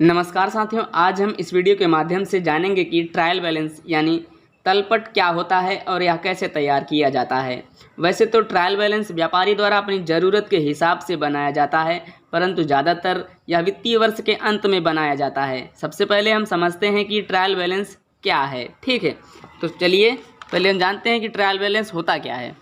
नमस्कार साथियों, आज हम इस वीडियो के माध्यम से जानेंगे कि ट्रायल बैलेंस यानी तलपट क्या होता है और यह कैसे तैयार किया जाता है। वैसे तो ट्रायल बैलेंस व्यापारी द्वारा अपनी ज़रूरत के हिसाब से बनाया जाता है, परंतु ज़्यादातर यह वित्तीय वर्ष के अंत में बनाया जाता है। सबसे पहले हम समझते हैं कि ट्रायल बैलेंस क्या है। ठीक है, तो चलिए पहले हम जानते हैं कि ट्रायल बैलेंस होता क्या है।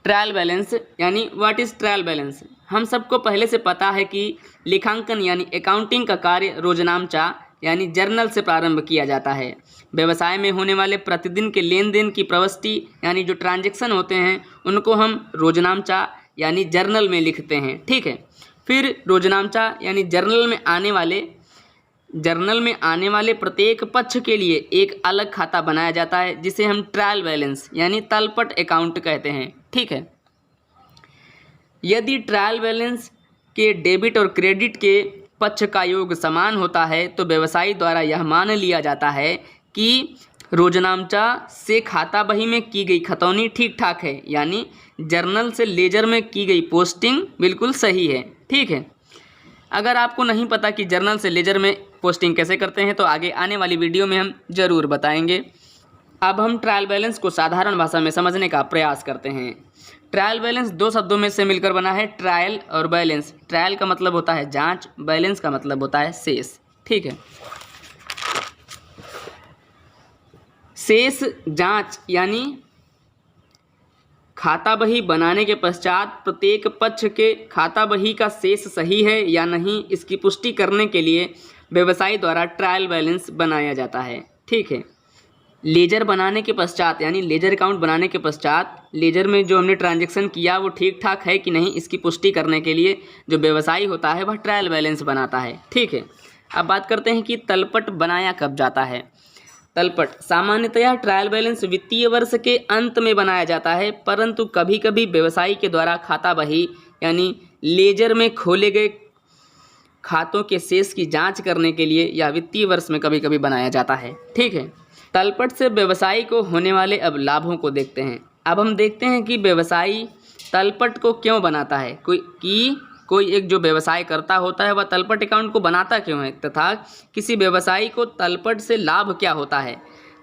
ट्रायल बैलेंस यानी व्हाट इज़ ट्रायल बैलेंस। हम सबको पहले से पता है कि लेखांकन यानी अकाउंटिंग का कार्य रोजनामचा यानी जर्नल से प्रारंभ किया जाता है। व्यवसाय में होने वाले प्रतिदिन के लेन देन की प्रविष्टि यानी जो ट्रांजैक्शन होते हैं उनको हम रोजनामचा यानी जर्नल में लिखते हैं। ठीक है, फिर रोजनामचा यानी जर्नल में आने वाले प्रत्येक पक्ष के लिए एक अलग खाता बनाया जाता है जिसे हम ट्रायल बैलेंस यानी तलपट अकाउंट कहते हैं। ठीक है, यदि ट्रायल बैलेंस के डेबिट और क्रेडिट के पक्ष का योग समान होता है तो व्यवसायी द्वारा यह मान लिया जाता है कि रोजनामचा से खाता बही में की गई खतौनी ठीक ठाक है, यानी जर्नल से लेजर में की गई पोस्टिंग बिल्कुल सही है। ठीक है, अगर आपको नहीं पता कि जर्नल से लेजर में पोस्टिंग कैसे करते हैं तो आगे आने वाली वीडियो में हम ज़रूर बताएंगे। अब हम ट्रायल बैलेंस को साधारण भाषा में समझने का प्रयास करते हैं। ट्रायल बैलेंस दो शब्दों में से मिलकर बना है, ट्रायल और बैलेंस। ट्रायल का मतलब होता है जांच, बैलेंस का मतलब होता है शेष। ठीक है, शेष जांच यानी खाता बही बनाने के पश्चात प्रत्येक पक्ष के खाता बही का शेष सही है या नहीं इसकी पुष्टि करने के लिए व्यवसायी द्वारा ट्रायल बैलेंस बनाया जाता है। ठीक है, लेजर बनाने के पश्चात यानी लेजर अकाउंट बनाने के पश्चात लेजर में जो हमने ट्रांजैक्शन किया वो ठीक ठाक है कि नहीं इसकी पुष्टि करने के लिए जो व्यवसायी होता है वह ट्रायल बैलेंस बनाता है। ठीक है, अब बात करते हैं कि तलपट बनाया कब जाता है। तलपट सामान्यतया ट्रायल बैलेंस वित्तीय वर्ष के अंत में बनाया जाता है, परंतु कभी कभी व्यवसायी के द्वारा खाता बही यानी लेजर में खोले गए खातों के शेष की जांच करने के लिए या वित्तीय वर्ष में कभी कभी बनाया जाता है। ठीक है, तलपट से व्यवसायी को होने वाले अब लाभों को देखते हैं। अब हम देखते हैं कि व्यवसायी तलपट को क्यों बनाता है। कोई एक जो व्यवसाय करता होता है वह तलपट अकाउंट को बनाता क्यों है, तथा किसी व्यवसायी को तलपट से लाभ क्या होता है।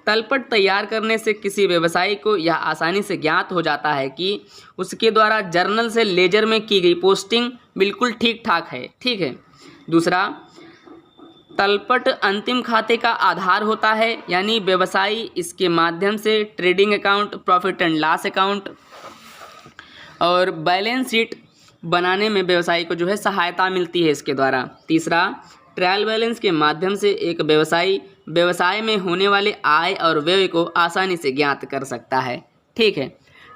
तलपट तैयार करने से किसी व्यवसायी को यह आसानी से ज्ञात हो जाता है कि उसके द्वारा जर्नल से लेजर में की गई पोस्टिंग बिल्कुल ठीक ठाक है। ठीक है, दूसरा, तलपट अंतिम खाते का आधार होता है, यानी व्यवसायी इसके माध्यम से trading account, profit and loss account और बैलेंस शीट बनाने में व्यवसायी को जो है सहायता मिलती है इसके द्वारा। तीसरा, ट्रायल बैलेंस के माध्यम से एक व्यवसायी व्यवसाय में होने वाले आय और व्यय को आसानी से ज्ञात कर सकता है। ठीक है,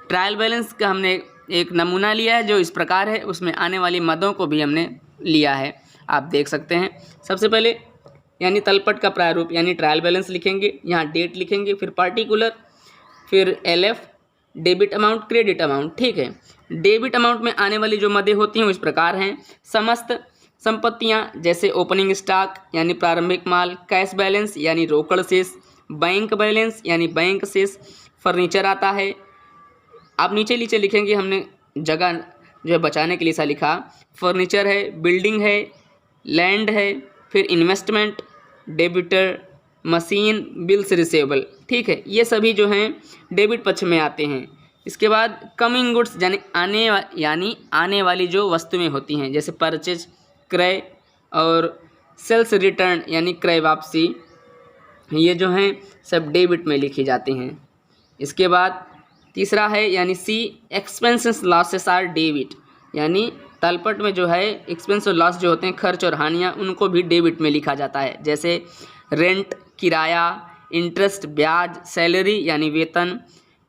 ट्रायल बैलेंस का हमने एक नमूना लिया है जो इस प्रकार है, उसमें आने वाली मदों को भी हमने लिया है, आप देख सकते हैं। सबसे पहले यानी तलपट का प्रारूप यानी ट्रायल बैलेंस लिखेंगे, यहाँ डेट लिखेंगे, फिर पार्टिकुलर, फिर LF, debit amount, credit amount. ठीक है, डेबिट अमाउंट में आने वाली जो मदें होती हैं वो इस प्रकार हैं। समस्त संपत्तियां जैसे ओपनिंग स्टॉक यानी प्रारंभिक माल, कैश बैलेंस यानी रोकड़ शेष, बैंक बैलेंस यानी बैंक शेष, फर्नीचर आता है। आप नीचे नीचे लिखेंगे, हमने जगह जो है बचाने के लिए ऐसा लिखा, फर्नीचर है, बिल्डिंग है, लैंड है, फिर इन्वेस्टमेंट, डेबिटर, मशीन, बिल्स रिसेवेबल। ठीक है, ये सभी जो हैं डेबिट पक्ष में आते हैं। इसके बाद कमिंग गुड्स यानी आने वाली जो वस्तुएं होती हैं जैसे परचेज, क्रय और सेल्स रिटर्न यानी क्रय वापसी, ये जो हैं सब डेबिट में लिखी जाती हैं। इसके बाद तीसरा है यानी सी, एक्सपेंसेस लॉसेस आर डेबिट, यानी तलपट में जो है एक्सपेंस और लॉस जो होते हैं, खर्च और हानियाँ, उनको भी डेबिट में लिखा जाता है। जैसे रेंट किराया, इंटरेस्ट ब्याज, सैलरी यानी वेतन,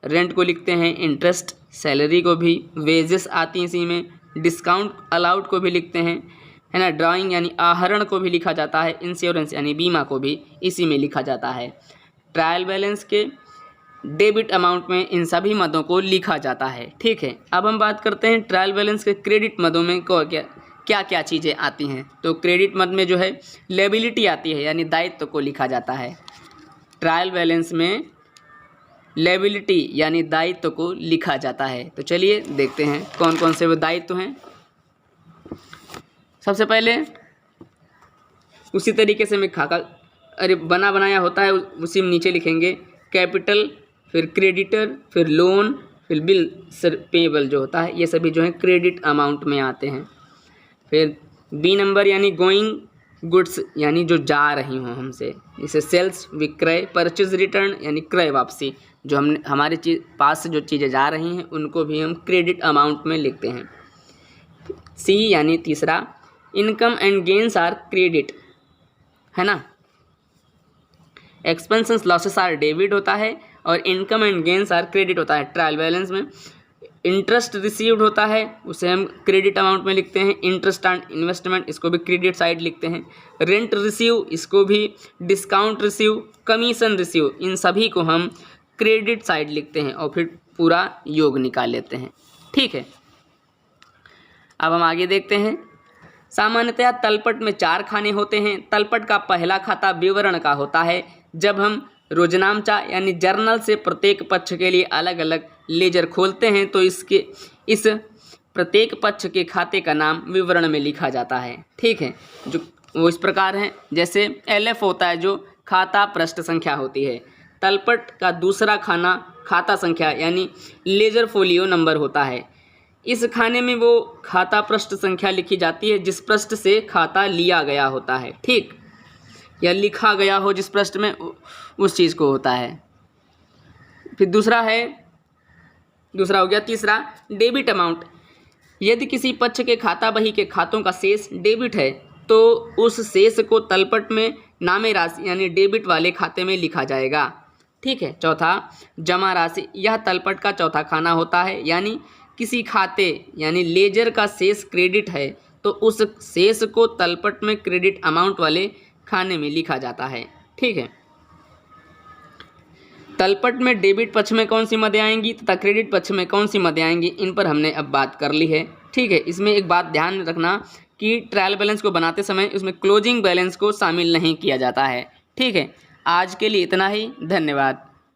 रेंट को लिखते हैं, इंटरेस्ट, सैलरी को भी, वेजेस आती हैं इसी में, डिस्काउंट अलाउड को भी लिखते हैं, है ना, ड्राइंग यानी आहरण को भी लिखा जाता है, इंश्योरेंस यानी बीमा को भी इसी में लिखा जाता है। ट्रायल बैलेंस के डेबिट अमाउंट में इन सभी मदों को लिखा जाता है। ठीक है, अब हम बात करते हैं ट्रायल बैलेंस के क्रेडिट मदों में क्या क्या चीज़ें आती हैं। तो क्रेडिट मद में जो है लायबिलिटी आती है यानी दायित्व को लिखा जाता है। ट्रायल बैलेंस में लायबिलिटी यानी दायित्व को लिखा जाता है। तो चलिए देखते हैं कौन कौन से वो दायित्व हैं। सबसे पहले उसी तरीके से मैं खाका बना बनाया होता है, उसी में नीचे लिखेंगे कैपिटल, फिर क्रेडिटर, फिर लोन, फिर बिल पेएबल जो होता है, ये सभी जो है क्रेडिट अमाउंट में आते हैं। फिर बी नंबर यानी गोइंग गुड्स यानी जो जा रही हों हमसे, इसे सेल्स विक्रय, परचेज रिटर्न यानी क्रय वापसी, जो हमने हमारे पास से जो चीज़ें जा रही हैं उनको भी हम क्रेडिट अमाउंट में लिखते हैं। सी यानी तीसरा income and gains are credit, है ना। एक्सपेंसेस लॉसेस आर डेबिट होता है और income and gains are credit होता है ट्रायल बैलेंस में। इंटरेस्ट रिसीव्ड होता है, उसे हम क्रेडिट अमाउंट में लिखते हैं। इंटरेस्ट एंड इन्वेस्टमेंट, इसको भी क्रेडिट साइड लिखते हैं। रेंट रिसीव, इसको भी। डिस्काउंट रिसीव, कमीशन रिसीव, इन सभी को हम क्रेडिट साइड लिखते हैं और फिर पूरा योग निकाल लेते हैं। ठीक है, अब हम आगे देखते हैं। सामान्यतया तलपट में 4 खाने होते हैं। तलपट का पहला खाता विवरण का होता है। जब हम रोजनामचा यानी जर्नल से प्रत्येक पक्ष के लिए अलग अलग लेजर खोलते हैं तो इस प्रत्येक पक्ष के खाते का नाम विवरण में लिखा जाता है। ठीक है, जो वो इस प्रकार है, जैसे LF होता है जो खाता पृष्ठ संख्या होती है। तलपट का दूसरा खाना खाता संख्या यानी लेजर फोलियो नंबर होता है। इस खाने में वो खाता पृष्ठ संख्या लिखी जाती है जिस पृष्ठ से खाता लिया गया होता है, ठीक, या लिखा गया हो जिस पृष्ठ में, उस चीज़ को होता है। फिर दूसरा हो गया तीसरा डेबिट अमाउंट। यदि किसी पक्ष के खाता बही के खातों का शेष डेबिट है तो उस शेष को तलपट में नामे राशि यानी डेबिट वाले खाते में लिखा जाएगा। ठीक है, चौथा जमा राशि, यह तलपट का चौथा खाना होता है। यानी किसी खाते यानी लेजर का शेष क्रेडिट है तो उस शेष को तलपट में क्रेडिट अमाउंट वाले खाने में लिखा जाता है। ठीक है, तलपट में डेबिट पक्ष में कौन सी मदें आएंगी तथा क्रेडिट पक्ष में कौन सी मदें आएंगी, इन पर हमने अब बात कर ली है। ठीक है, इसमें एक बात ध्यान रखना कि ट्रायल बैलेंस को बनाते समय उसमें क्लोजिंग बैलेंस को शामिल नहीं किया जाता है। ठीक है, आज के लिए इतना ही, धन्यवाद।